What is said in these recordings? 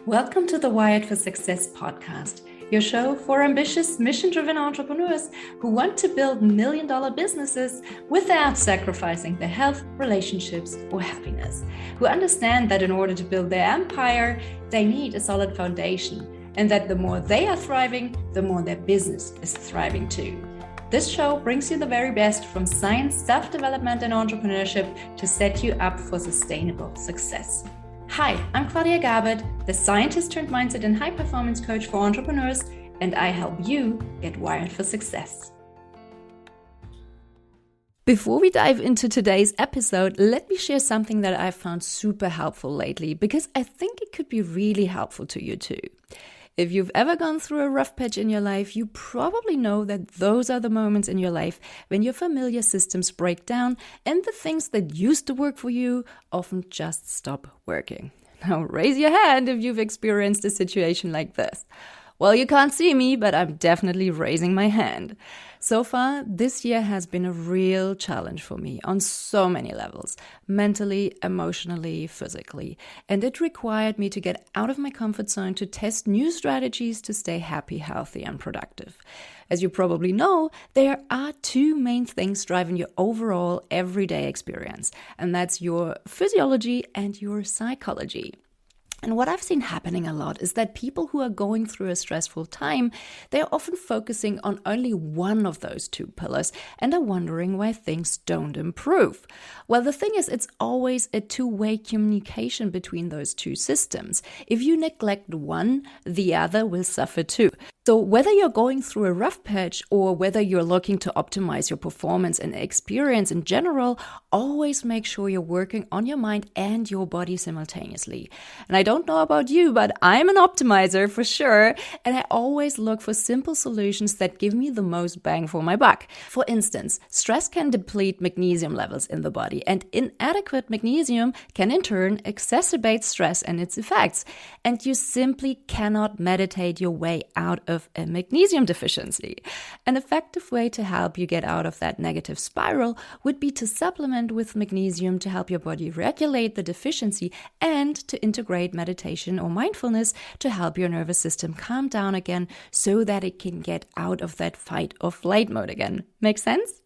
Welcome to the Wired for Success podcast, your show for ambitious, mission-driven entrepreneurs who want to build million-dollar businesses without sacrificing their health, relationships, or happiness, who understand that in order to build their empire, they need a solid foundation, and that the more they are thriving, the more their business is thriving too. This show brings you the very best from science, self-development, and entrepreneurship to set you up for sustainable success. Hi, I'm Claudia Garbutt, the scientist turned mindset and high-performance coach for entrepreneurs, and I help you get wired for success. Before we dive into today's episode, let me share something that I found super helpful lately, because I think it could be really helpful to you too. If you've ever gone through a rough patch in your life, you probably know that those are the moments in your life when your familiar systems break down and the things that used to work for you often just stop working. Now raise your hand if you've experienced a situation like this. Well, you can't see me, but I'm definitely raising my hand. So far, this year has been a real challenge for me on so many levels, mentally, emotionally, physically. And it required me to get out of my comfort zone to test new strategies to stay happy, healthy, and productive. As you probably know, there are two main things driving your overall everyday experience, and that's your physiology and your psychology. And what I've seen happening a lot is that people who are going through a stressful time, they're often focusing on only one of those two pillars and are wondering why things don't improve. Well, the thing is, it's always a two-way communication between those two systems. If you neglect one, the other will suffer too. So whether you're going through a rough patch or whether you're looking to optimize your performance and experience in general, always make sure you're working on your mind and your body simultaneously. And I don't know about you, but I'm an optimizer for sure. And I always look for simple solutions that give me the most bang for my buck. For instance, stress can deplete magnesium levels in the body, and inadequate magnesium can in turn exacerbate stress and its effects. And you simply cannot meditate your way out of a magnesium deficiency. An effective way to help you get out of that negative spiral would be to supplement with magnesium to help your body regulate the deficiency and to integrate meditation or mindfulness to help your nervous system calm down again so that it can get out of that fight or flight mode again. Make sense?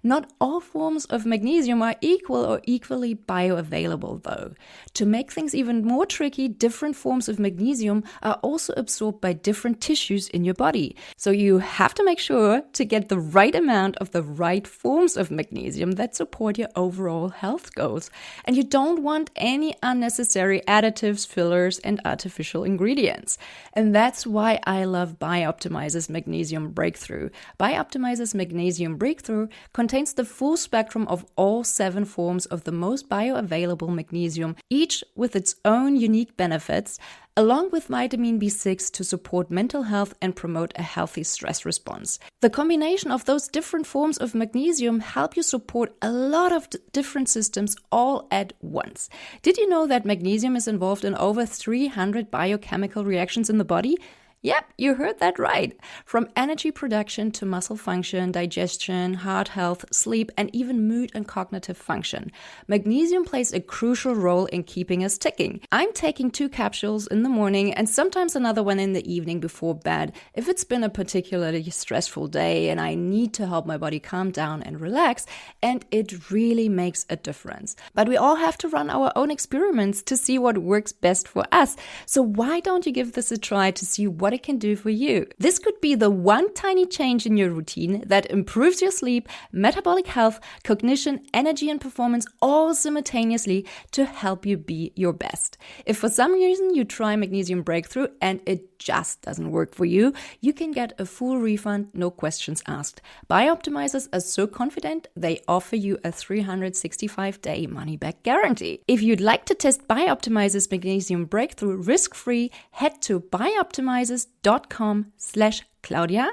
Not all forms of magnesium are equal or equally bioavailable though. To make things even more tricky, different forms of magnesium are also absorbed by different tissues in your body. So you have to make sure to get the right amount of the right forms of magnesium that support your overall health goals. And you don't want any unnecessary additives, fillers, and artificial ingredients. And that's why I love Bioptimizer's Magnesium Breakthrough. Bioptimizer's Magnesium Breakthrough contains the full spectrum of all 7 forms of the most bioavailable magnesium, each with its own unique benefits, along with vitamin B6 to support mental health and promote a healthy stress response. The combination of those different forms of magnesium help you support a lot of different systems all at once. Did you know that magnesium is involved in over 300 biochemical reactions in the body? Yep, you heard that right. From energy production to muscle function, digestion, heart health, sleep, and even mood and cognitive function. Magnesium plays a crucial role in keeping us ticking. I'm taking 2 capsules in the morning and sometimes another one in the evening before bed if it's been a particularly stressful day and I need to help my body calm down and relax, and it really makes a difference. But we all have to run our own experiments to see what works best for us. So why don't you give this a try to see what it can do for you? This could be the one tiny change in your routine that improves your sleep, metabolic health, cognition, energy, and performance all simultaneously to help you be your best. If for some reason you try Magnesium Breakthrough and it just doesn't work for you, you can get a full refund, no questions asked. Bioptimizers are so confident they offer you a 365-day money-back guarantee. If you'd like to test Bioptimizers Magnesium Breakthrough risk-free, head to bioptimizers.com/Claudia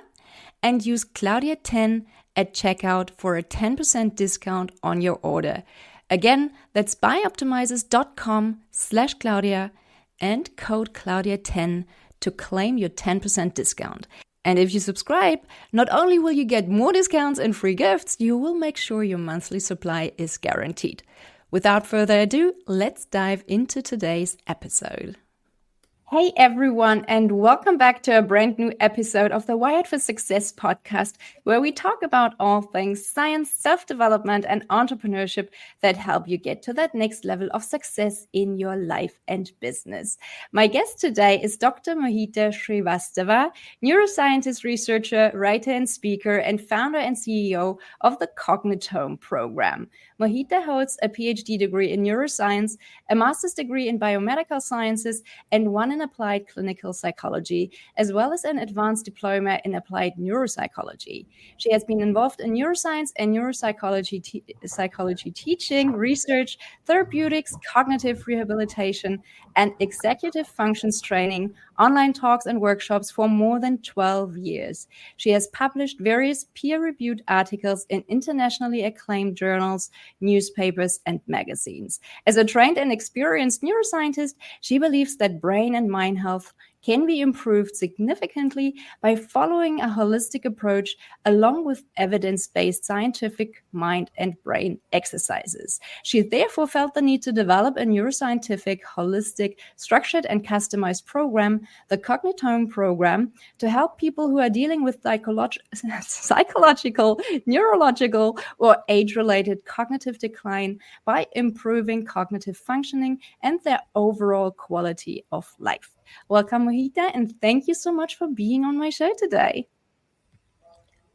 and use Claudia10 at checkout for a 10% discount on your order. Again, that's bioptimizers.com/Claudia and code Claudia10 to claim your 10% discount. And if you subscribe, not only will you get more discounts and free gifts, you will make sure your monthly supply is guaranteed. Without further ado, let's dive into today's episode. Hey everyone, and welcome back to a brand new episode of the Wired for Success podcast, where we talk about all things science, self development, and entrepreneurship that help you get to that next level of success in your life and business. My guest today is Dr. Mohita Shrivastava, neuroscientist, researcher, writer, and speaker, and founder and CEO of the Cognitome program. Mohita holds a PhD degree in neuroscience, a master's degree in biomedical sciences, and one in applied clinical psychology, as well as an advanced diploma in applied neuropsychology. She has been involved in neuroscience and neuropsychology psychology teaching, research, therapeutics, cognitive rehabilitation, and executive functions training, online talks and workshops for more than 12 years. She has published various peer-reviewed articles in internationally acclaimed journals, newspapers, and magazines. As a trained and experienced neuroscientist, she believes that brain and mind health can be improved significantly by following a holistic approach along with evidence-based scientific mind and brain exercises. She therefore felt the need to develop a neuroscientific, holistic, structured, and customized program, the Cognitome program, to help people who are dealing with psychological, neurological, or age-related cognitive decline by improving cognitive functioning and their overall quality of life. Welcome, Mohita, and thank you so much for being on my show today.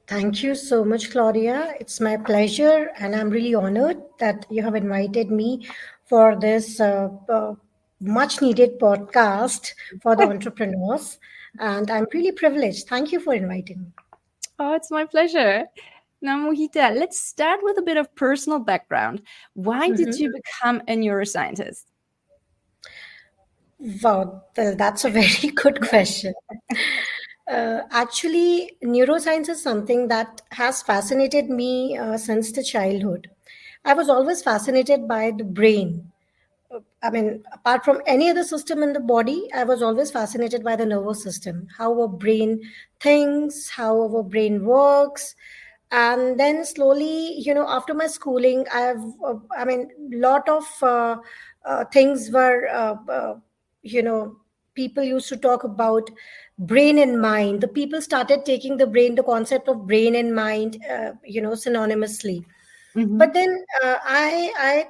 Thank you so much, Claudia. It's my pleasure, and I'm really honored that you have invited me for this much needed podcast for the entrepreneurs. And I'm really privileged. Thank you for inviting me. Oh, it's my pleasure. Now, Mohita, let's start with a bit of personal background. Why did you become a neuroscientist? Wow, that's a very good question. Actually, neuroscience is something that has fascinated me since the childhood. I was always fascinated by the brain. I mean, apart from any other system in the body, I was always fascinated by the nervous system, how our brain thinks, how our brain works. And then slowly, after my schooling, lot of things were, people used to talk about brain and mind. The people started taking the concept of brain and mind, synonymously. Mm-hmm. But then I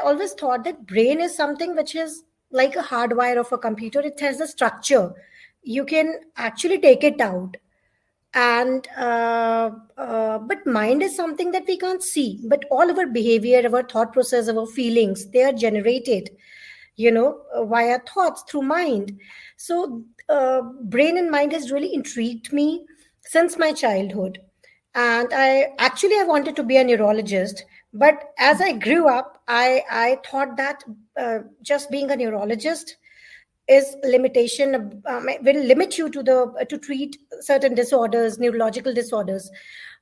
always thought that brain is something which is like a hardwire of a computer. It has a structure. You can actually take it out. And but mind is something that we can't see. But all our behavior, our thought process, our feelings, they are generated, via thoughts through mind. So brain and mind has really intrigued me since my childhood. And I wanted to be a neurologist, but as I grew up, I thought that just being a neurologist is limitation, will limit you to treat certain disorders, neurological disorders.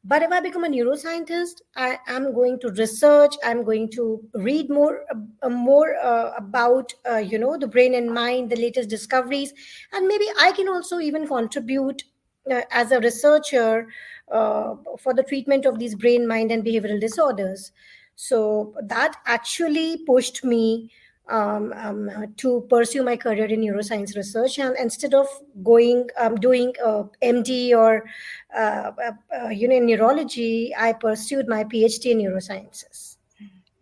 But if I become a neuroscientist, I am going to research. I'm going to read more about the brain and mind, the latest discoveries, and maybe I can also even contribute as a researcher for the treatment of these brain, mind, and behavioral disorders. So that actually pushed me to pursue my career in neuroscience research. And instead of doing MD or in neurology, I pursued my PhD in neurosciences.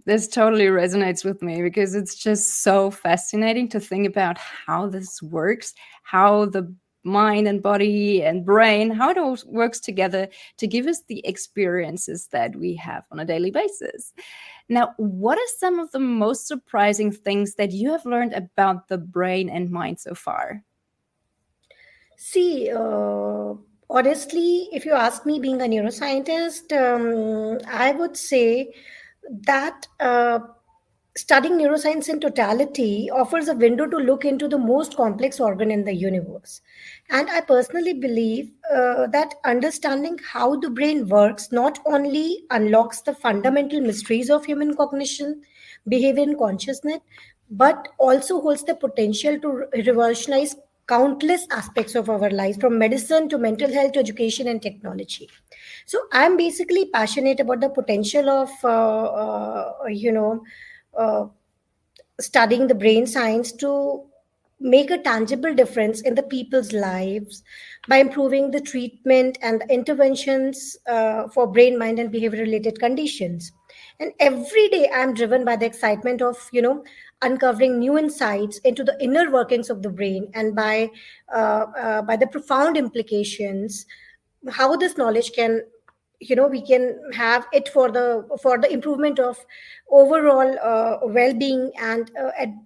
This totally resonates with me because it's just so fascinating to think about how this works, how the mind and body and brain, how it all works together to give us the experiences that we have on a daily basis. Now, what are some of the most surprising things that you have learned about the brain and mind so far? See, honestly, if you ask me, being a neuroscientist, I would say that studying neuroscience in totality offers a window to look into the most complex organ in the universe. And I personally believe that understanding how the brain works not only unlocks the fundamental mysteries of human cognition, behavior, and consciousness, but also holds the potential to revolutionize countless aspects of our lives, from medicine to mental health to education and technology. So I'm basically passionate about the potential of uh, studying the brain science to make a tangible difference in the people's lives by improving the treatment and the interventions for brain, mind, and behavior related conditions. And every day I'm driven by the excitement of, uncovering new insights into the inner workings of the brain, and by the profound implications how this knowledge can, we can have it for the improvement of overall well-being, and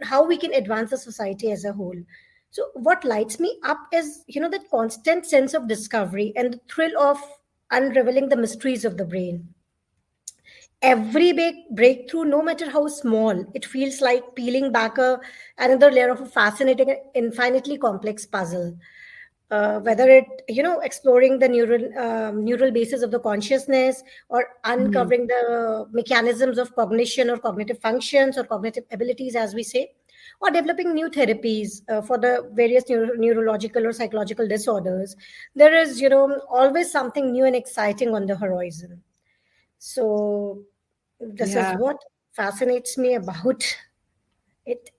how we can advance the society as a whole. So what lights me up is, that constant sense of discovery and the thrill of unraveling the mysteries of the brain. Every big breakthrough, no matter how small, it feels like peeling back another layer of a fascinating and infinitely complex puzzle. Whether it, exploring the neural basis of the consciousness, or Mhm. uncovering the mechanisms of cognition or cognitive functions or cognitive abilities, as we say, or developing new therapies for the various neurological or psychological disorders, there is, always something new and exciting on the horizon. So this is Yeah. what fascinates me about it.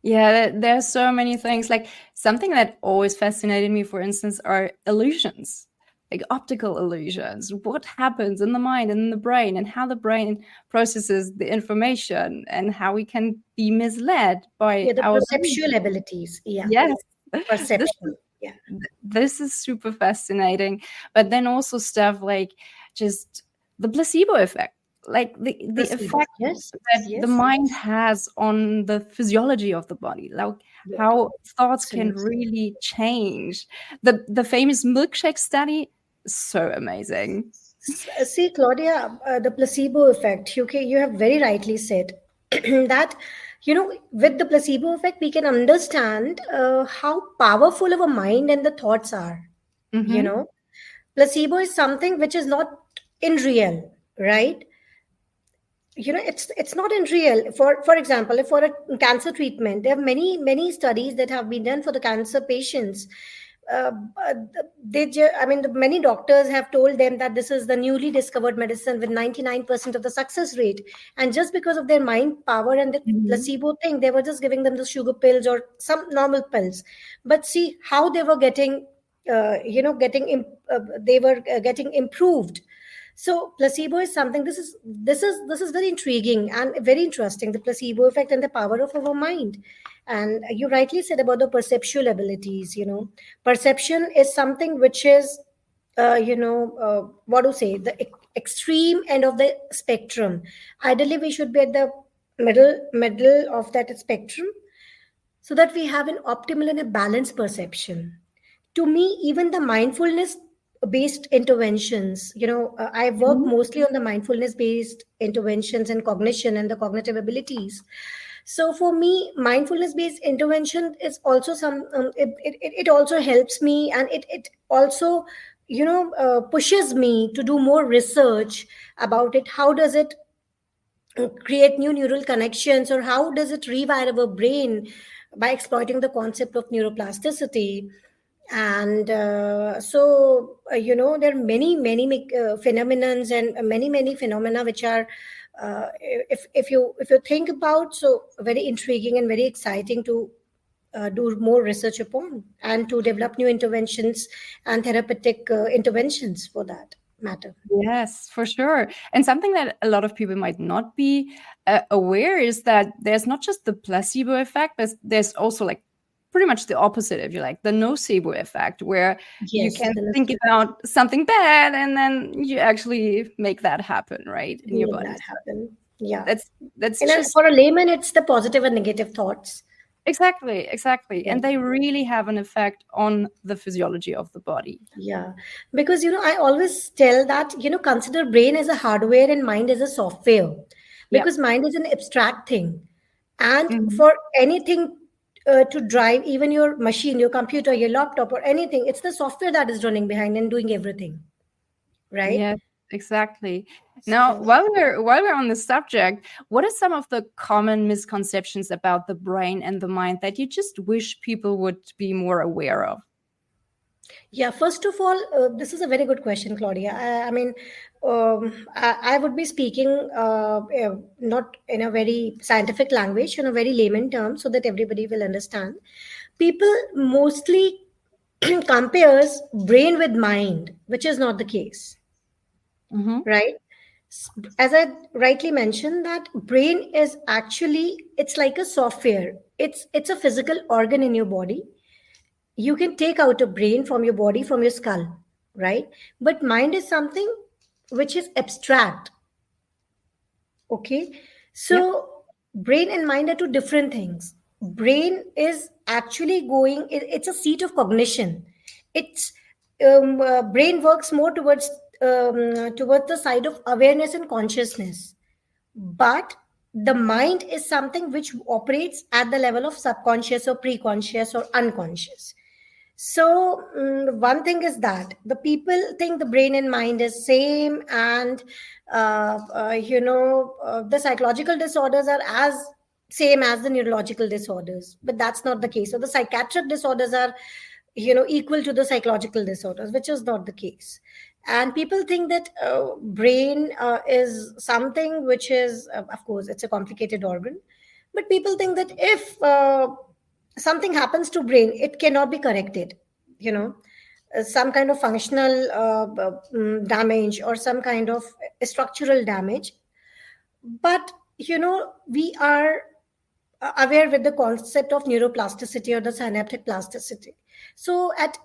Yeah, there are so many things. Like something that always fascinated me, for instance, are illusions, like optical illusions. What happens in the mind and in the brain, and how the brain processes the information, and how we can be misled by Yeah, the our perceptual illusions. abilities. Yeah, Yes, this perception. Yeah, this is super fascinating. But then also stuff like just the placebo effect, like the placebo. effect Yes, that the yes, mind has on the physiology of the body, like yeah, how thoughts can absolutely. really change. The famous milkshake study is so amazing. See, Claudia, the placebo effect. You have very rightly said that, with the placebo effect, we can understand how powerful our mind and the thoughts are. You Hmm. know, placebo is something which is not in real, right? It's not in real. For example, if for a cancer treatment, there are many studies that have been done for the cancer patients. uh, uh, I mean, the many doctors have told them that this is the newly discovered medicine with 99% of the success rate, and just because of their mind power and the Hmm. placebo thing, they were just giving them the sugar pills or some normal pills. But see how they were getting, they were getting improved. So placebo is something, this is very intriguing and very interesting, the placebo effect and the power of our mind. And you rightly said about the perceptual abilities. Perception is something which is, what to say, the extreme end of the spectrum. Ideally we should be at the middle of that spectrum, so that we have an optimal and a balanced perception. To me, even the mindfulness based interventions, I work Hmm. mostly on the mindfulness based interventions and cognition and the cognitive abilities. So for me, mindfulness based intervention is also it also helps me, and it also, pushes me to do more research about it. How does it create new neural connections, or how does it rewire our brain by exploiting the concept of neuroplasticity? And there are many phenomenons, and many phenomena which are, if you think about, so very intriguing and very exciting to do more research upon, and to develop new interventions and therapeutic interventions for that matter. Yes, for sure. And something that a lot of people might not be aware is that there's not just the placebo effect, but there's also like pretty much the opposite, if you like, the nocebo effect, where you Yes, can the think about something bad and then you actually make that happen, right, in your make body. that So happen. Yeah. that's just For a layman, it's the positive and negative thoughts. exactly. Yeah. And they really have an effect on the physiology of the body. Yeah. Because, I always tell that, consider brain as a hardware and mind as a software, Yeah. because mind is an abstract thing. And Mhm. for anything to drive, even your machine, your computer, your laptop, or anything, it's the software that is running behind and doing everything. Right. Yes, exactly. Now, So, while we're on the subject, what are some of the common misconceptions about the brain and the mind that you just wish people would be more aware of? Yeah, first of all, this is a very good question, Claudia. I mean, I would be speaking not in a very scientific language, in a very layman term, so that everybody will understand. People mostly compares brain with mind, which is not the case, Mm-hmm. right? As I rightly mentioned, that brain is actually, it's like a software. It's a physical organ in your body. You can take out a brain from your body, from your skull, right? But mind is something which is abstract. Okay, Yep. so brain and mind are two different things. Brain is actually going, it's a seat of cognition. It's brain works more towards the side of awareness and consciousness, but the mind is something which operates at the level of subconscious or preconscious or unconscious. So one thing is that the people think the brain and mind is same, and the psychological disorders are as same as the neurological disorders, but that's not the case. So the psychiatric disorders are, equal to the psychological disorders, which is not the case. And people think that brain is something which is, of course, it's a complicated organ, but people think that if something happens to brain, it cannot be corrected, you know some kind of functional damage or some kind of structural damage. But we are aware with the concept of neuroplasticity or the synaptic plasticity. So at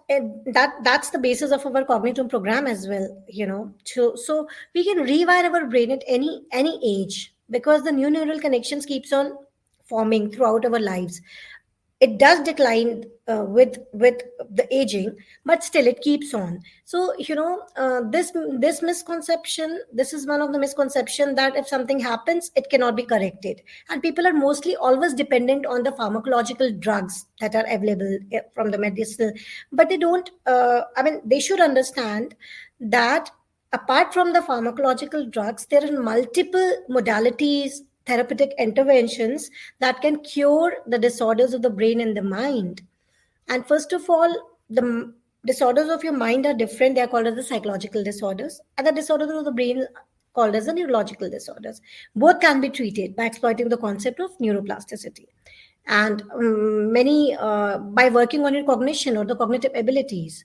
that's the basis of our cognitive program as well, so we can rewire our brain at any age, because the new neural connections keeps on forming throughout our lives. It does decline with the aging, but still it keeps on. So this misconception, this is one of the misconception, that if something happens, it cannot be corrected. And people are mostly always dependent on the pharmacological drugs that are available from the medicinal. But they don't, I mean, they should understand that apart from the pharmacological drugs, there are multiple modalities, therapeutic interventions that can cure the disorders of the brain and the mind. And first of all, the disorders of your mind are different. They are called as the psychological disorders, and the disorders of the brain called as the neurological disorders. Both can be treated by exploiting the concept of neuroplasticity. And many by working on your cognition or the cognitive abilities.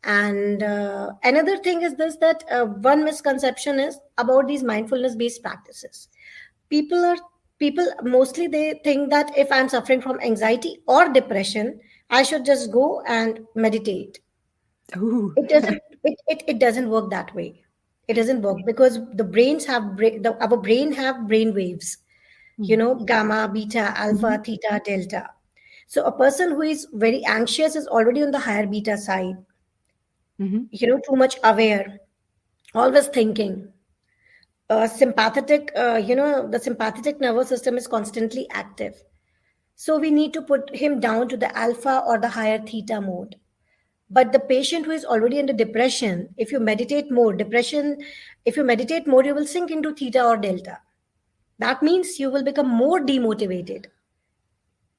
And another thing is this, that one misconception is about these mindfulness based practices. People are people mostly, they think that if I'm suffering from anxiety or depression, I should just go and meditate. Ooh. It doesn't work that way. It doesn't work, because the brains have our brain have brain waves, gamma, beta, alpha, Mm-hmm. theta, delta. So a person who is very anxious is already on the higher beta side, Mm-hmm. too much aware, always thinking. The sympathetic nervous system is constantly active. So we need to put him down to the alpha or the higher theta mode. But the patient who is already under depression, if you meditate more, you will sink into theta or delta. That means you will become more demotivated,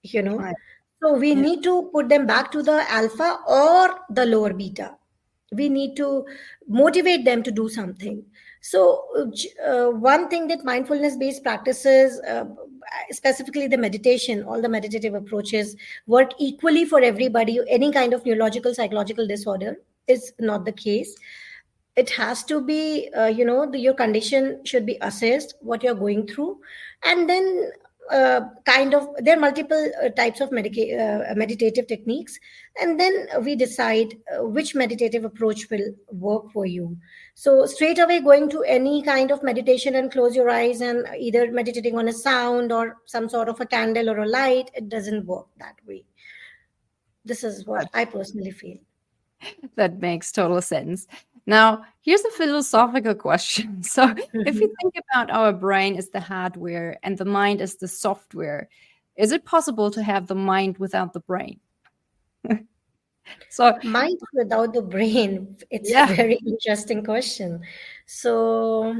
you know. Right. So we Yeah. need to put them back to the alpha or the lower beta. We need to motivate them to do something. So one thing that mindfulness based practices, specifically the meditation, all the meditative approaches work equally for everybody. Any kind of neurological psychological disorder is not the case. It has to be, your condition should be assessed, what you're going through. And then kind of, there are multiple types of meditative techniques. And then we decide which meditative approach will work for you. So straight away going to any kind of meditation and close your eyes and either meditating on a sound or some sort of a candle or a light, it doesn't work that way. This is what I personally feel. That makes total sense. Now, here's a philosophical question. So, if you Mhm. think about our brain as the hardware and the mind as the software, is it possible to have the mind without the brain? So, Mind without the brain, it's a yeah. very interesting question. So,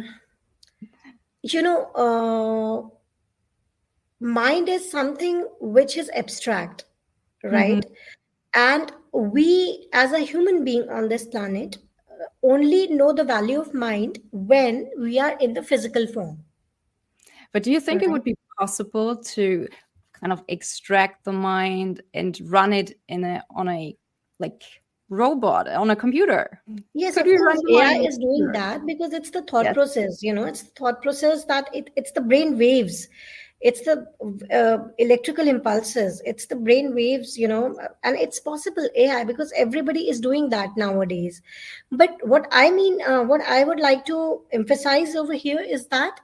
you know, mind is something which is abstract, Hmm. right? And we, as a human being on this planet, only know the value of mind when we are in the physical form, But do you think it right? would be possible to kind of extract the mind and run it in a on a like robot on a computer? Yes, Could of we run course, the mind AI on a is doing computer? that because it's the thought Yes. process, it's the thought process that it's the brain waves. It's the electrical impulses. It's the brain waves, and it's possible AI because everybody is doing that nowadays. But what I would like to emphasize over here is that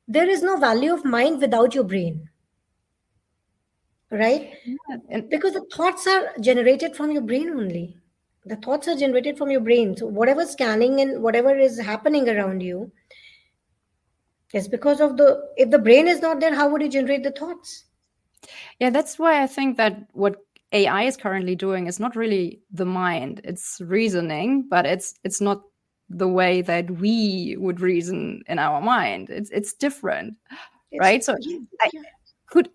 there is no value of mind without your brain, right? Yeah. And Because the thoughts are generated from your brain only. The thoughts are generated from your brain. So whatever scanning and whatever is happening around you is because of the if the brain is not there, how would you generate the thoughts? yeah, that's why I think that what AI is currently doing is not really the mind. It's reasoning, but it's not the way that we would reason in our mind. It's different, It's right? So yeah, I, yeah.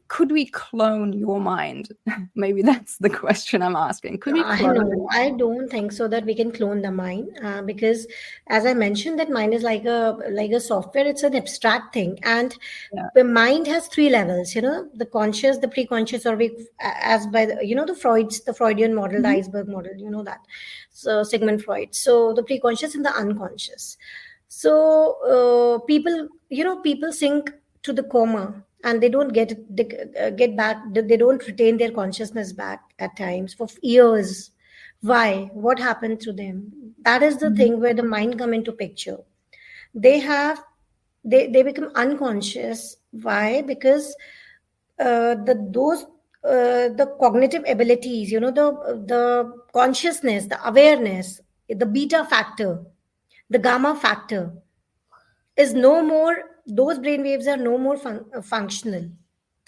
could we clone your mind? Maybe that's the question I'm asking. Could we I clone know. I don't think so that we can clone the mind because, as I mentioned, that mind is like a software. It's an abstract thing, and Yeah. the mind has three levels. The conscious, the pre-conscious, or as by the Freudian model, the Mhm. iceberg model. You know that. So Sigmund Freud. So the pre-conscious and the unconscious. So people sink to the coma and they don't get back. They don't retain their consciousness back at times for years. Why? What happened to them? That is the Mhm. thing where the mind come into picture. They have they become unconscious. Why? Because the cognitive abilities, the consciousness, the awareness, the beta factor, the gamma factor is no more. Those brain waves are no more functional,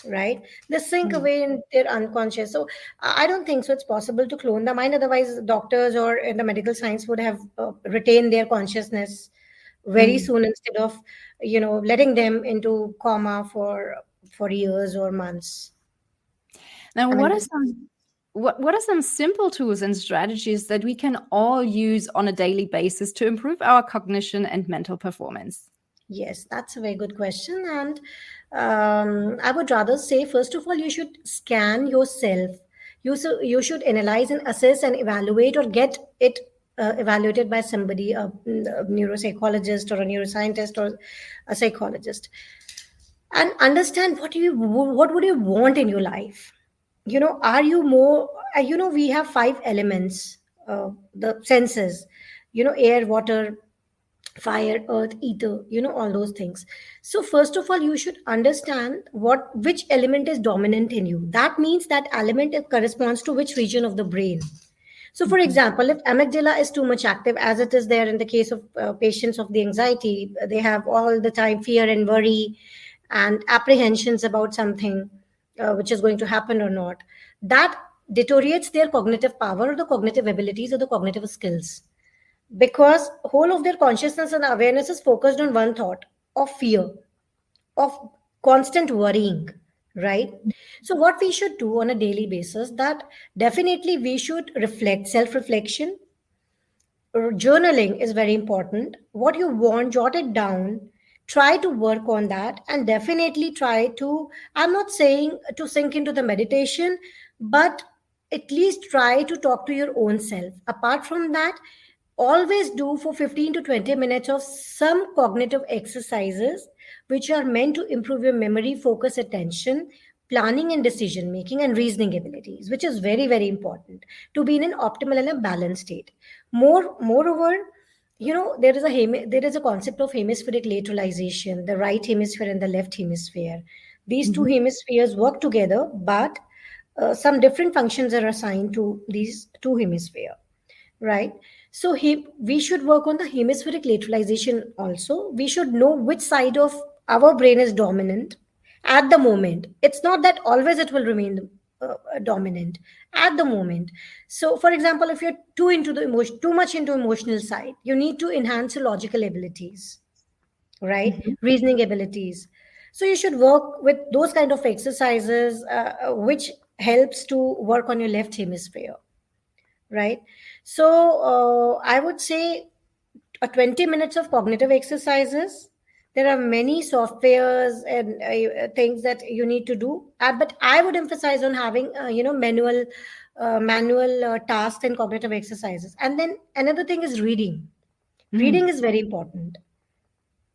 right? They sink Mm. away in their unconscious. So I don't think so it's possible to clone the mind. Otherwise doctors or in the medical science would have retained their consciousness very Mm. soon instead of letting them into coma for years or months. Now, I mean, what are this. some what are some simple tools and strategies that we can all use on a daily basis to improve our cognition and mental performance? Yes, that's a very good question. And I would rather say, first of all, you should scan yourself. You should analyze and assess and evaluate or get it evaluated by somebody, a neuropsychologist or a neuroscientist or a psychologist, and understand what would you want in your life. Are you more, we have five elements, the senses, air, water, fire, earth, ether, all those things. So first of all, you should understand which element is dominant in you. That means that element corresponds to which region of the brain. So for Mhm. example, if amygdala is too much active, as it is there in the case of patients of the anxiety, they have all the time fear and worry and apprehensions about something which is going to happen or not. That deteriorates their cognitive power or the cognitive abilities or the cognitive skills, because whole of their consciousness and awareness is focused on one thought of fear, of constant worrying, right? So what we should do on a daily basis, that definitely we should reflect, self reflection. Journaling is very important. What you want, jot it down, try to work on that, and definitely try to, I'm not saying to sink into the meditation, but at least try to talk to your own self. Apart from that, always do for 15 to 20 minutes of some cognitive exercises which are meant to improve your memory, focus, attention, planning and decision making, and reasoning abilities, which is very very important to be in an optimal and a balanced state. Moreover, there is a concept of hemispheric lateralization, the right hemisphere and the left hemisphere. These two Mhm. hemispheres work together, but some different functions are assigned to these two hemispheres, right? So we should work on the hemispheric lateralization also. We should know which side of our brain is dominant at the moment. It's not that always it will remain dominant at the moment. So for example, if you're too much into emotional side, you need to enhance your logical abilities, right? Mhm. Reasoning abilities. So you should work with those kind of exercises which helps to work on your left hemisphere. right? So I would say 20 minutes of cognitive exercises. There are many softwares and things that you need to do, but I would emphasize on having manual tasks and cognitive exercises. And then another thing is reading. Reading is very important.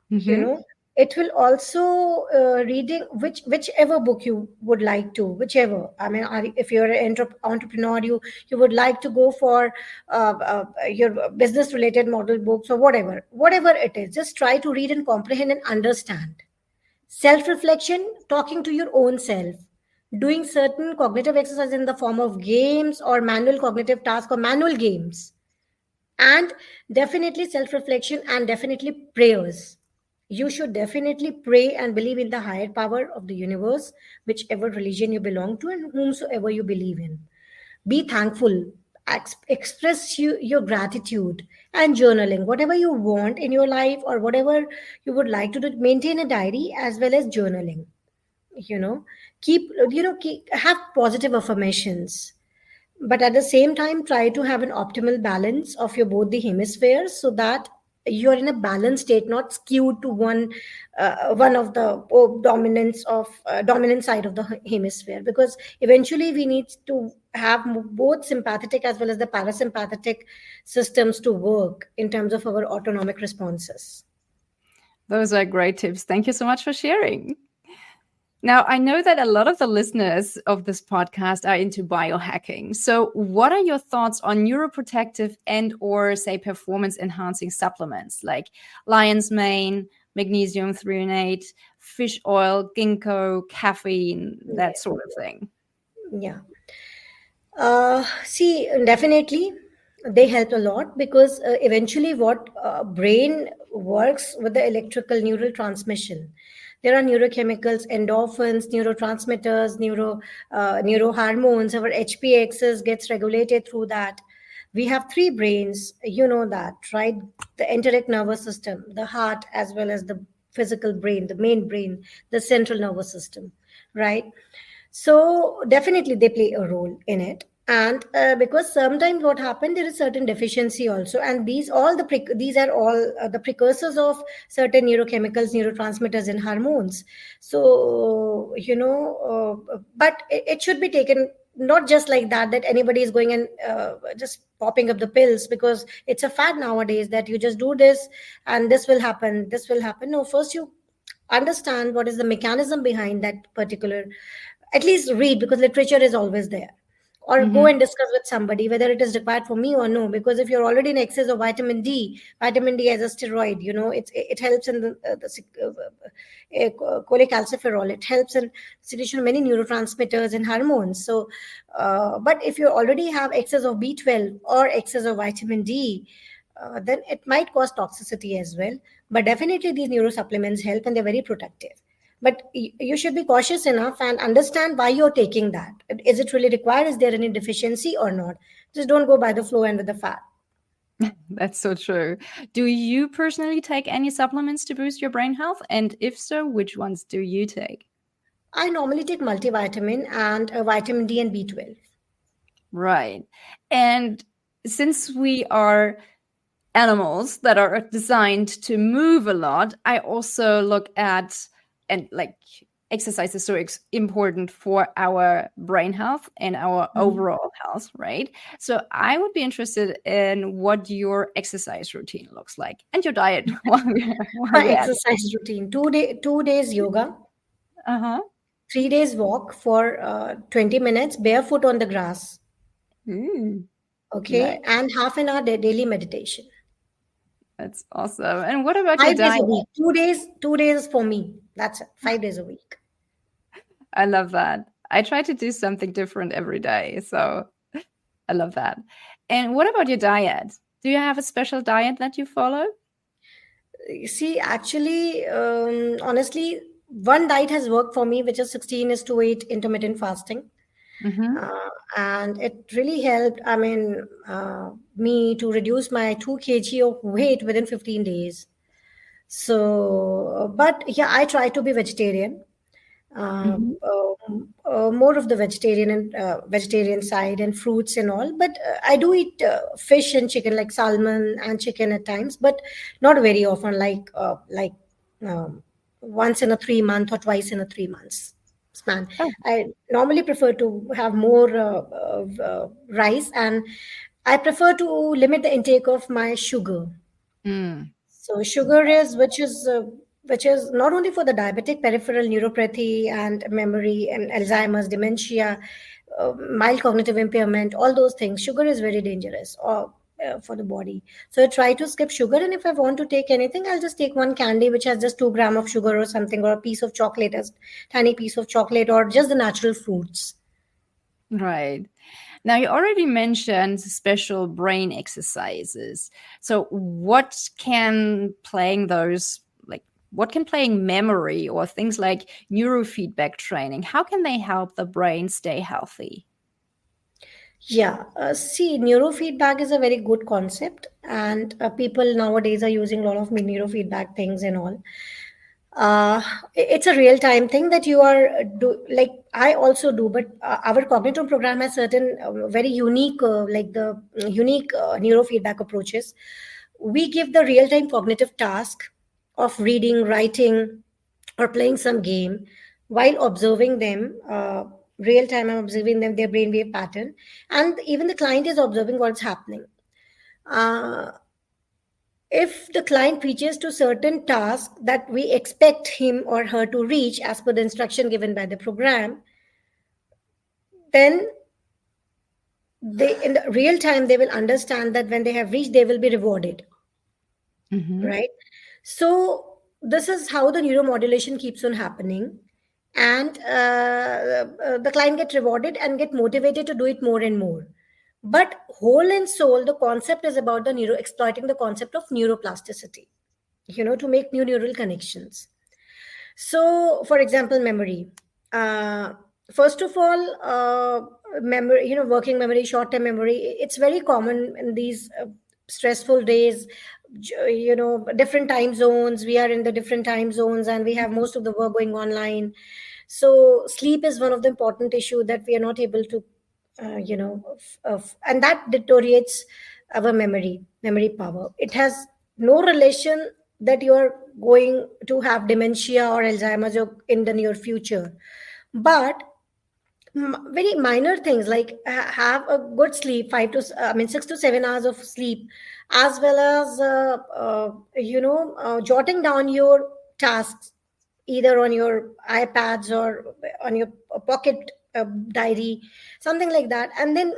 you Mm-hmm. know it will also reading whichever book you would like to, whichever, I mean, if you're an entrepreneur, you would like to go for your business related model books, or whatever it is, just try to read and comprehend and understand. Self reflection, talking to your own self, doing certain cognitive exercise in the form of games or manual cognitive task or manual games, and definitely self reflection, and definitely prayers. You should definitely pray and believe in the higher power of the universe, whichever religion you belong to and whomsoever you believe in. Be thankful, express your gratitude, and journaling whatever you want in your life or whatever you would like to do. Maintain a diary as well as journaling. you know have positive affirmations, but at the same time try to have an optimal balance of your both the hemispheres, so that you're in a balanced state, not skewed to one of the dominant side of the hemisphere, because eventually we need to have both sympathetic as well as the parasympathetic systems to work in terms of our autonomic responses. Those are great tips. Thank you so much for sharing. Now, I know that a lot of the listeners of this podcast are into biohacking. So, what are your thoughts on neuroprotective and or say performance enhancing supplements like lion's mane, magnesium threonate, fish oil, ginkgo, caffeine, that sort of thing? Yeah. See, definitely they help a lot, because eventually what brain works with the electrical neural transmission. There are neurochemicals, endorphins, neurotransmitters, neurohormones. Our HPA gets regulated through that. We have three brains, you know that, right? The enteric nervous system, the heart, as well as the physical brain, the main brain, the central nervous system, right? So definitely they play a role in it. And because sometimes what happened, there is certain deficiency also, and these are all the precursors of certain neurochemicals, neurotransmitters, and hormones. So but it should be taken not just like that, that anybody is going and just popping up the pills because it's a fad nowadays, that you just do this and this will happen. No, first you understand what is the mechanism behind that particular, at least read, because literature is always there, or go Mm-hmm. and discuss with somebody whether it is required for me or no, because if you're already in excess of vitamin D as a steroid, it helps in cholecalciferol, it helps in secretion of many neurotransmitters and hormones. So but if you already have excess of B12 or excess of vitamin D, then it might cause toxicity as well. But definitely these neurosupplements help, and they're very protective. But you should be cautious enough and understand why you're taking that. Is it really required? Is there any deficiency or not? Just don't go by the flow and with the fat. That's so true. Do you personally take any supplements to boost your brain health? And if so, which ones do you take? I normally take multivitamin and vitamin D and B12. Right. And since we are animals that are designed to move a lot, I also look at and like exercise is so important for our brain health and our Mhm. overall health, right? So I would be interested in what your exercise routine looks like and your diet while My we're at exercise routine: 2 days yoga, it. Uh-huh. 3 days walk for 20 minutes barefoot on the grass, Mm, nice. okay, and half an hour daily meditation. That's awesome. And what about your 5 days diet? a week. 2 days for me. That's it. 5 days a week. I love that. I try to do something different every day. So I love that. And what about your diet? Do you have a special diet that you follow? See, actually, honestly, one diet has worked for me, which is 16 is to 8 intermittent fasting. Mm-hmm. Uh, and it really helped, I mean, me to reduce my 2 kg of weight within 15 days. So, but yeah, I try to be vegetarian. uh, Hmm. more of the vegetarian side and fruits and all. But I do eat fish and chicken, like salmon and chicken at times, but not very often, like um, once in a 3 month or twice in a 3 months span. Oh. I normally prefer to have more rice, and I prefer to limit the intake of my sugar. Mm. So sugar is which is not only for the diabetic, peripheral neuropathy and memory and Alzheimer's, dementia, mild cognitive impairment, all those things. Sugar is very dangerous for the body. So I try to skip sugar, and if I want to take anything, I'll just take one candy which has just 2 grams of sugar or something, or a piece of chocolate, a tiny piece of chocolate, or just the natural fruits. Right. Now, you already mentioned special brain exercises. So, what can playing memory or things like neurofeedback training, how can they help the brain stay healthy? Yeah, see, neurofeedback is a very good concept, and people nowadays are using a lot of neurofeedback things and all. uh it's a real time thing that you are like I also do, but our cognitive program has certain very unique like the unique neurofeedback approaches. We give the real time cognitive task of reading, writing, or playing some game while observing them. Real time, I'm observing them, their brainwave pattern, and even the client is observing what's happening. uh, if the client reaches to certain task that we expect him or her to reach as per the instruction given by the program, then they in the real time they will understand that when they have reached they will be rewarded, Hmm. right? So this is how the neuromodulation keeps on happening, and the client get rewarded and get motivated to do it more and more. But whole and soul, the concept is about the neuro exploiting the concept of neuroplasticity, to make new neural connections. So, for example, memory. Uh, First of all, memory, working memory, short-term memory, it's very common in these stressful days. Different time zones. We are in the different time zones, and we have most of the work going online. So, sleep is one of the important issue that we are not able to, and that deteriorates our memory power. It has no relation that you are going to have dementia or Alzheimer's in the near future. But very minor things like have a good sleep, 6 to 7 hours of sleep, as well as jotting down your tasks either on your iPads or on your pocket diary, something like that, and then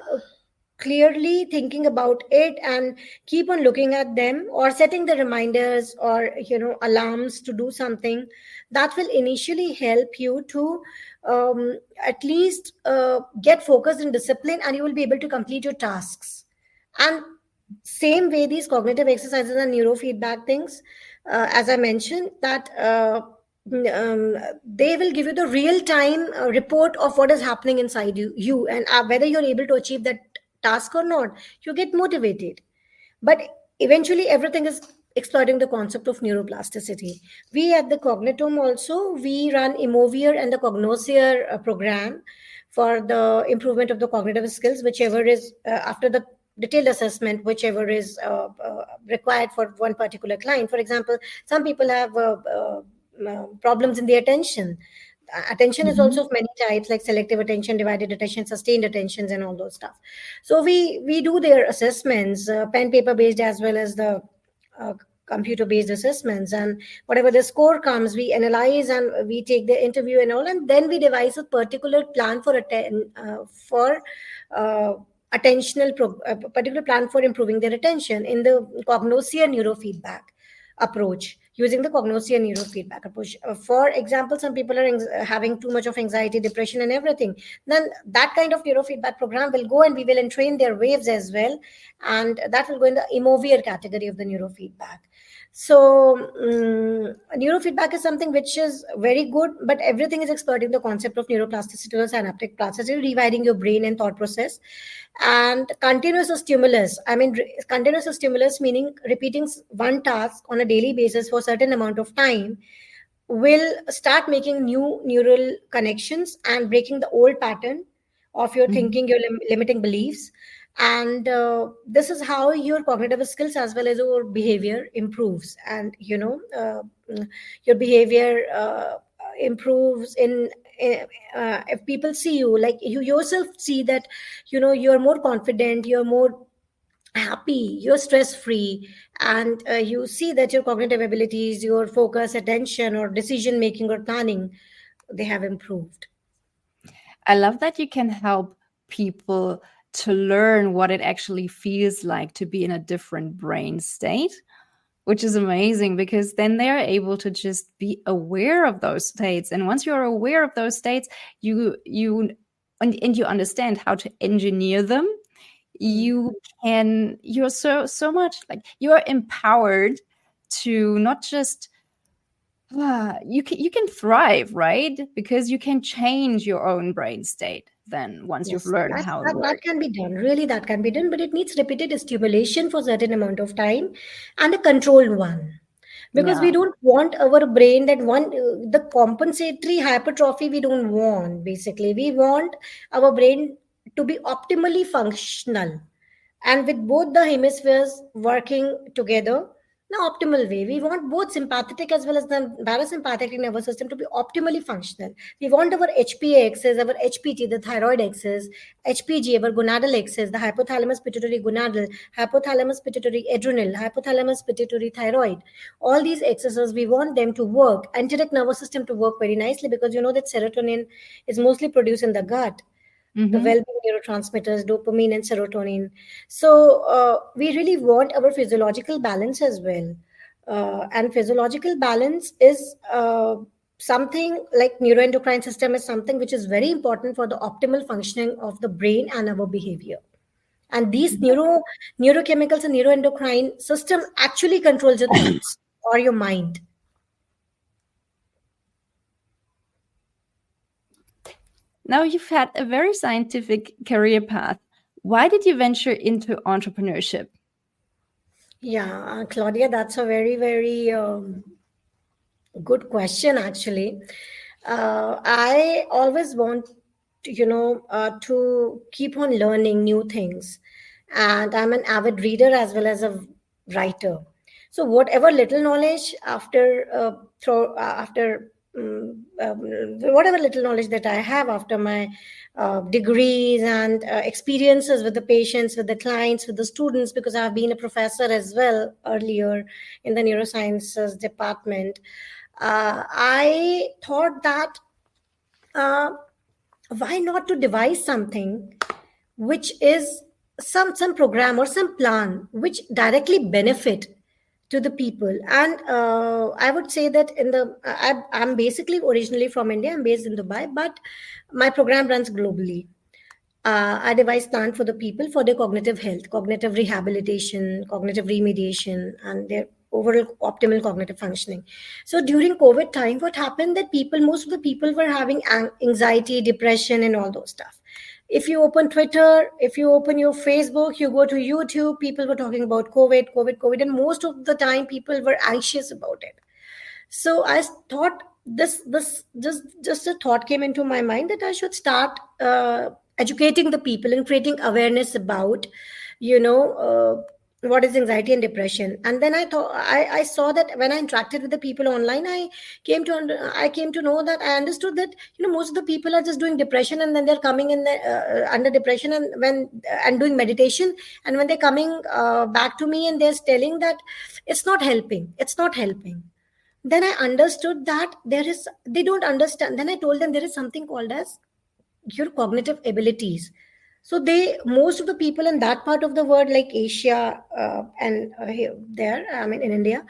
clearly thinking about it and keep on looking at them, or setting the reminders or alarms to do something that will initially help you to at least get focused and discipline, and you will be able to complete your tasks. And same way, these cognitive exercises and neurofeedback things, as I mentioned, that they will give you the real time report of what is happening inside you and whether you're able to achieve that task or not. You get motivated. But eventually, everything is exploiting the concept of neuroplasticity. We at the Cognitome also, we run Immovier and the Cognosia program for the improvement of the cognitive skills, whichever is after the detailed assessment, whichever is required for one particular client. For example, some people have problems in the attention. Attention is Hmm. also of many types, like selective attention, divided attention, sustained attentions, and all those stuff. So we do their assessments, pen paper based as well as the uh, computer based assessments, and whatever the score comes, we analyze and we take the interview and all, and then we devise a particular plan for uh, a particular plan for improving their attention in the cognosia neurofeedback approach, using the cognosia neurofeedback approach. For example, some people are having too much of anxiety, depression, and everything. Then that kind of neurofeedback program will go, and we will entrain their waves as well, and that will go in the Immovier category of the neurofeedback. So neurofeedback is something which is very good, but everything is exploiting the concept of neuroplasticity or synaptic plasticity, rewiring your brain and thought process. And continuous stimulus, continuous stimulus meaning repeating one task on a daily basis for a certain amount of time, will start making new neural connections and breaking the old pattern of your Mhm. thinking, your limiting beliefs. And this is how your cognitive skills as well as your behavior improves. And your behavior improves if people see you, like you yourself see that you're more confident, you're more happy, you're stress free, and you see that your cognitive abilities, your focus, attention, or decision making or planning, they have improved. I love that you can help people to learn what it actually feels like to be in a different brain state, which is amazing because then they're able to just be aware of those states. And once you're aware of those states, and you understand how to engineer them, you're so much like you're empowered to not just you can thrive, right? Because you can change your own brain state then once you've Yes, learned that, how it that that works. can be done. Really, that can be done, but it needs repeated stimulation for certain amount of time and a controlled one. Because we Yeah. don't want our brain that one the compensatory hypertrophy we don't want. Basically, we want our brain to be optimally functional, and with both the hemispheres working together in an optimal way. We want both sympathetic as well as the parasympathetic nervous system to be optimally functional. We want our HPA axis, our HPT, the thyroid axis, HPG, our gonadal axis, the hypothalamus pituitary gonadal, hypothalamus pituitary adrenal, hypothalamus pituitary thyroid. All these axes, we want them to work, enteric nervous system to work very nicely, because you know that serotonin is mostly produced in the gut, the Mm-hmm. well-being neurotransmitters, dopamine and serotonin. So we really want our physiological balance as well. And physiological balance is something like neuroendocrine system is something which is very important for the optimal functioning of the brain and our behavior. And these neurochemicals and neuroendocrine system actually controls your thoughts or your mind. Now you've had a very scientific career path. Why did you venture into entrepreneurship? Yeah, Claudia, that's a very, very good question, actually. I always want, to keep on learning new things. And I'm an avid reader as well as a writer. So whatever little knowledge whatever little knowledge that I have after my degrees and experiences with the patients, with the clients, with the students, because I've been a professor as well earlier in the neurosciences department. I thought that uh, why not to devise something which is some program or some plan which directly benefit to the people. And I would say that I'm basically originally from India. I'm based in Dubai, but my program runs globally. I devise plan for the people for their cognitive health, cognitive rehabilitation, cognitive remediation, and their overall optimal cognitive functioning. So during COVID time, what happened that most of the people were having anxiety, depression, and all those stuff. If you open Twitter, if you open your Facebook, you go to YouTube, people were talking about COVID, COVID, COVID, and most of the time people were anxious about it. So I thought just a thought came into my mind that I should start educating the people and creating awareness about you know what is anxiety and depression. And then I saw that when I interacted with the people online, I came to know that I understood that most of the people are just doing depression, and then they're coming in under depression, and doing meditation, and when they're coming back to me and they're telling that it's not helping. Then I understood that they don't understand. Then I told them there is something called as your cognitive abilities. So most of the people in that part of the world, like Asia, and here, there, I mean in India,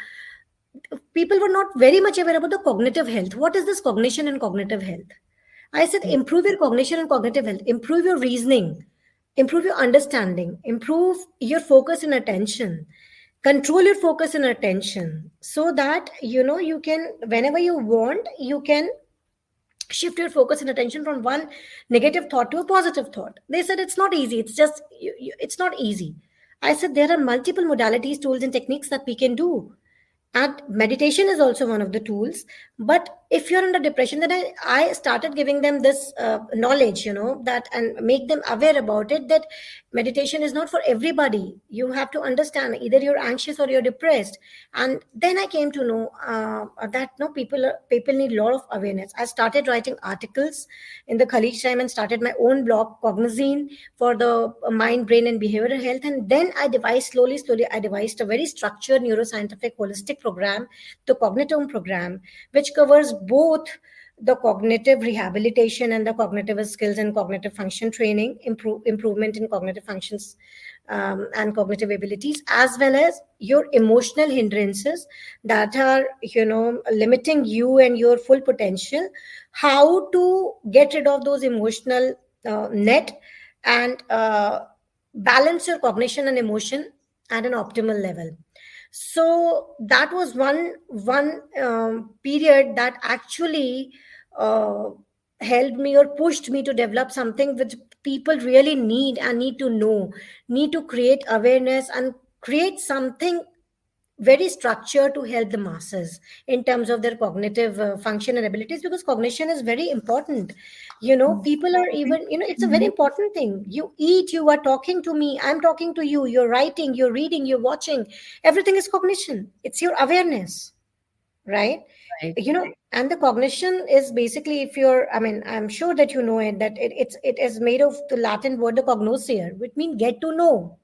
people were not very much aware about the cognitive health. What is this cognition and cognitive health? I said improve your cognition and cognitive health, improve your reasoning, improve your understanding, improve your focus and attention, control your focus and attention, so that you can, whenever you want, you can shift your focus and attention from one negative thought to a positive thought. They said it's not easy, it's just it's not easy. I said there are multiple modalities, tools and techniques that we can do. And meditation is also one of the tools. But if you're under depression, then I started giving them this knowledge, that, and make them aware about it, that meditation is not for everybody. You have to understand, either you're anxious or you're depressed. And then I came to know that no, people need a lot of awareness. I started writing articles in the college time and started my own blog, Cognizine, for the mind, brain, and behavioral health. And then I devised, slowly, I devised a very structured neuroscientific holistic program, the Cognitome program, which covers both the cognitive rehabilitation and the cognitive skills and cognitive function training, improvement in cognitive functions and cognitive abilities, as well as your emotional hindrances that are, limiting you and your full potential, how to get rid of those emotional net, and balance your cognition and emotion at an optimal level. So that was one period that actually uh, helped me or pushed me to develop something which people really need and need to know, need to create awareness and create something very structured to help the masses in terms of their cognitive function and abilities, because cognition is very important. People are even, it's a very Mhm. important thing. You eat, you are talking to me, I'm talking to you, you're writing, you're reading, you're watching. Everything is cognition. It's your awareness, right? Right. And the cognition is basically, if you're, I mean, I'm sure that you know it, that it is made of the Latin word, the cognoscere, which means get to know,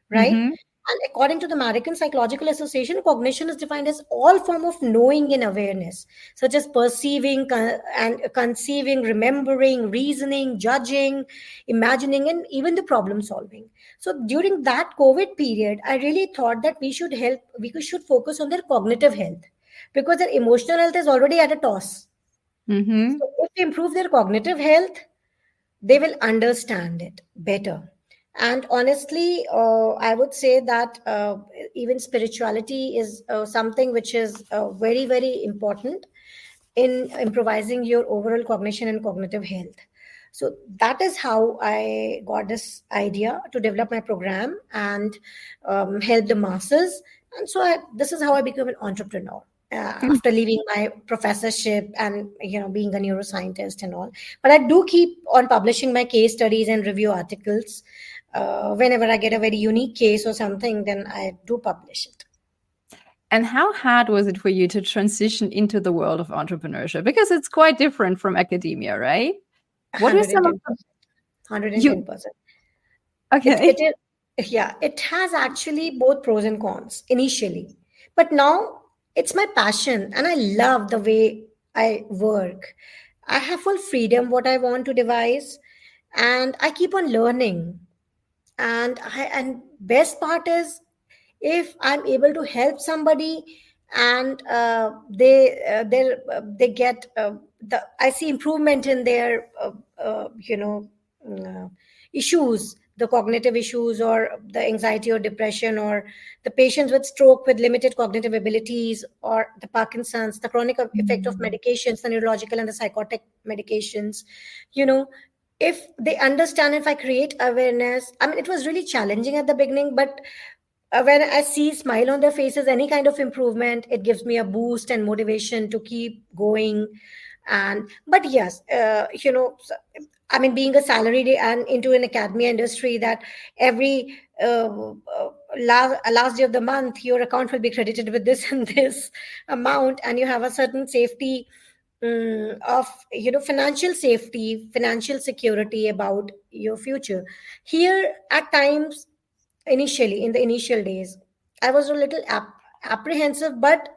right? Mhm. And according to the American Psychological Association, cognition is defined as all form of knowing and awareness, such as perceiving and conceiving, remembering, reasoning, judging, imagining, and even the problem solving. So during that COVID period, I really thought that we should focus on their cognitive health, because their emotional health is already at a toss. Mhm. So if we improve their cognitive health, they will understand it better. And honestly, I would say that even spirituality is something which is very, very important in improvising your overall cognition and cognitive health. So that is how I got this idea to develop my program and help the masses. And so this is how I became an entrepreneur. After leaving my professorship and being a neuroscientist and all, but I do keep on publishing my case studies and review articles. Whenever I get a very unique case or something, then I do publish it. And how hard was it for you to transition into the world of entrepreneurship? Because it's quite different from academia, right? What were some of 110%. the 110%. you It okay? it is, yeah, it has actually both pros and cons initially, but now it's my passion and I love the way I work. I have full freedom what I want to devise, and I keep on learning. And best part is, if I'm able to help somebody and they get the I see improvement in their uh, issues, the cognitive issues or the anxiety or depression, or the patients with stroke with limited cognitive abilities, or the Parkinson's, the chronic effect of Mm. medications, the neurological and the psychotic medications, you know if they understand, if I create awareness. I mean, it was really challenging at the beginning, but when I see smile on their faces, any kind of improvement, it gives me a boost and motivation to keep going. And but yes, I mean, being a salaried and into an academia industry, that every last day of the month, your account will be credited with this and this amount, and you have a certain safety, of financial safety, financial security about your future. Here, at times, initially, in the initial days, I was a little apprehensive, but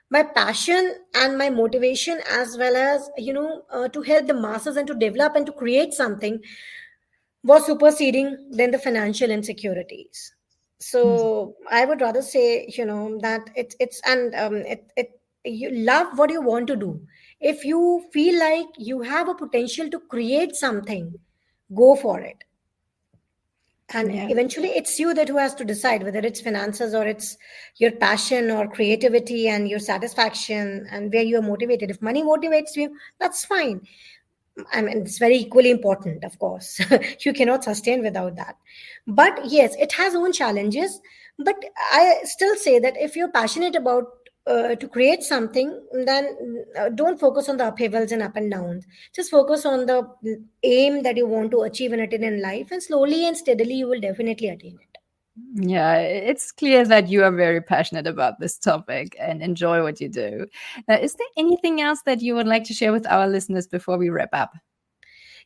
my passion and my motivation, as well as to help the masses and to develop and to create something, was superseding than the financial insecurities. So I would rather say, that it's and it you love what you want to do. If you feel like you have a potential to create something, go for it. And Yeah. eventually it's you that who has to decide whether it's finances or it's your passion or creativity and your satisfaction and where you are motivated. If money motivates you, that's fine. I mean, it's very equally important, of course. You cannot sustain without that. But yes, it has own challenges. But I still say that if you're passionate about to create something, then don't focus on the upheavals and up and downs. Just focus on the aim that you want to achieve and attain in life, and slowly and steadily you will definitely attain it. Yeah, it's clear that you are very passionate about this topic and enjoy what you do. Now, is there anything else that you would like to share with our listeners before we wrap up?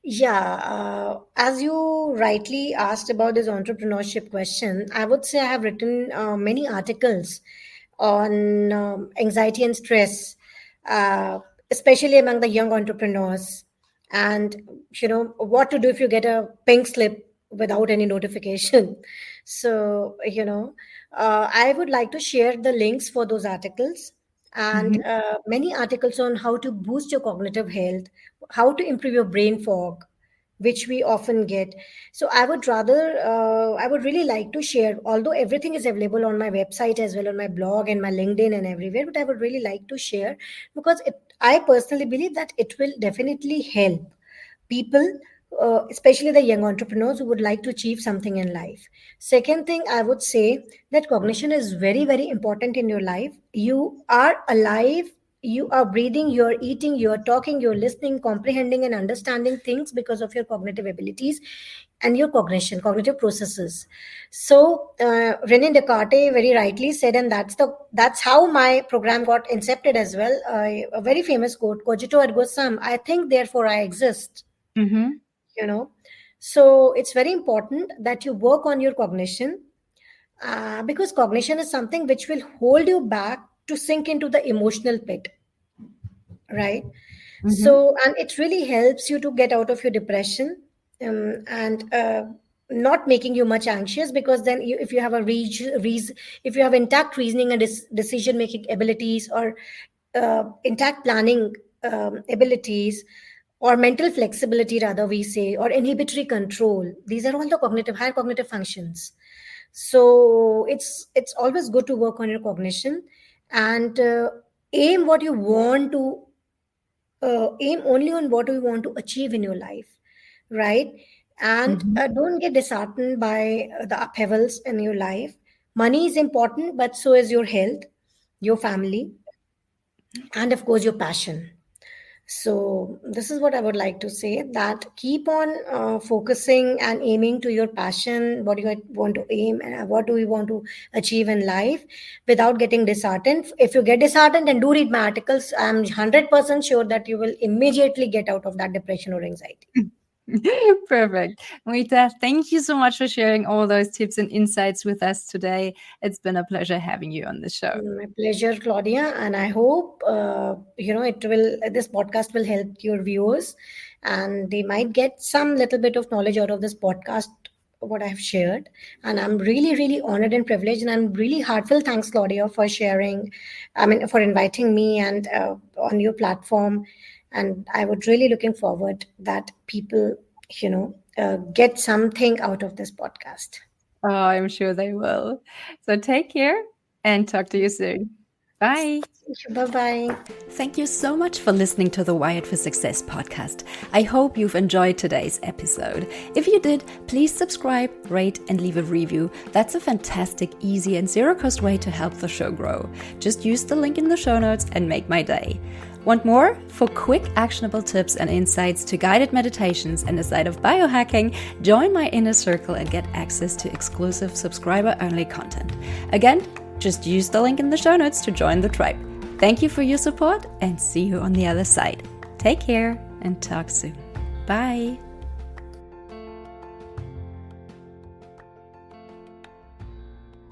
Yeah, as you rightly asked about this entrepreneurship question, I would say I have written many articles on anxiety and stress, uh, especially among the young entrepreneurs, and what to do if you get a pink slip without any notification. So I would like to share the links for those articles, and Mhm. many articles on how to boost your cognitive health, how to improve your brain fog, which we often get. So I would really like to share, although everything is available on my website as well, on my blog and my LinkedIn and everywhere, but I would really like to share because I personally believe that it will definitely help people, especially the young entrepreneurs who would like to achieve something in life. Second thing, I would say that cognition is very, very important in your life. You are alive, you are breathing, you are eating, you are talking, you're listening, comprehending, and understanding things because of your cognitive abilities and your cognitive processes. So René Descartes very rightly said, and that's how my program got incepted as well. A very famous quote: "Cogito ergo sum." I think, therefore I exist. Mhm. you know so it's very important that you work on your cognition, because cognition is something which will hold you back to sink into the emotional pit, right? Mhm. So, and it really helps you to get out of your depression, and not making you much anxious, because then if you have if you have intact reasoning and decision making abilities, or intact planning abilities, or mental flexibility rather we say, or inhibitory control, these are all the higher cognitive functions. So it's always good to work on your cognition, and aim what you want to aim only on what you want to achieve in your life, right? And Mhm. don't get disheartened by the upheavals in your life. Money is important, but so is your health, your family, and of course your passion. So this is what I would like to say, that keep on focusing and aiming to your passion, what you want to aim and what do you want to achieve in life, without getting disheartened. If you get disheartened, then do read my articles. I'm 100% sure that you will immediately get out of that depression or anxiety. Perfect. Mohita, thank you so much for sharing all those tips and insights with us today. It's been a pleasure having you on the show. My pleasure, Claudia, and I hope this podcast will help your viewers, and they might get some little bit of knowledge out of this podcast, what I've shared. And I'm really, really honored and privileged, and I'm really heartfelt thanks, Claudia, for sharing. I mean, for inviting me and on your platform. And I would really looking forward that people, get something out of this podcast. Oh, I'm sure they will. So take care and talk to you soon. Bye. Thank you. Bye bye. Thank you so much for listening to the Wired for Success podcast. I hope you've enjoyed today's episode. If you did, please subscribe, rate, and leave a review. That's a fantastic, easy, and zero-cost way to help the show grow. Just use the link in the show notes and make my day. Want more? For quick, actionable tips and insights to guided meditations and a side of biohacking, join my inner circle and get access to exclusive subscriber-only content. Again, just use the link in the show notes to join the tribe. Thank you for your support and see you on the other side. Take care and talk soon. Bye.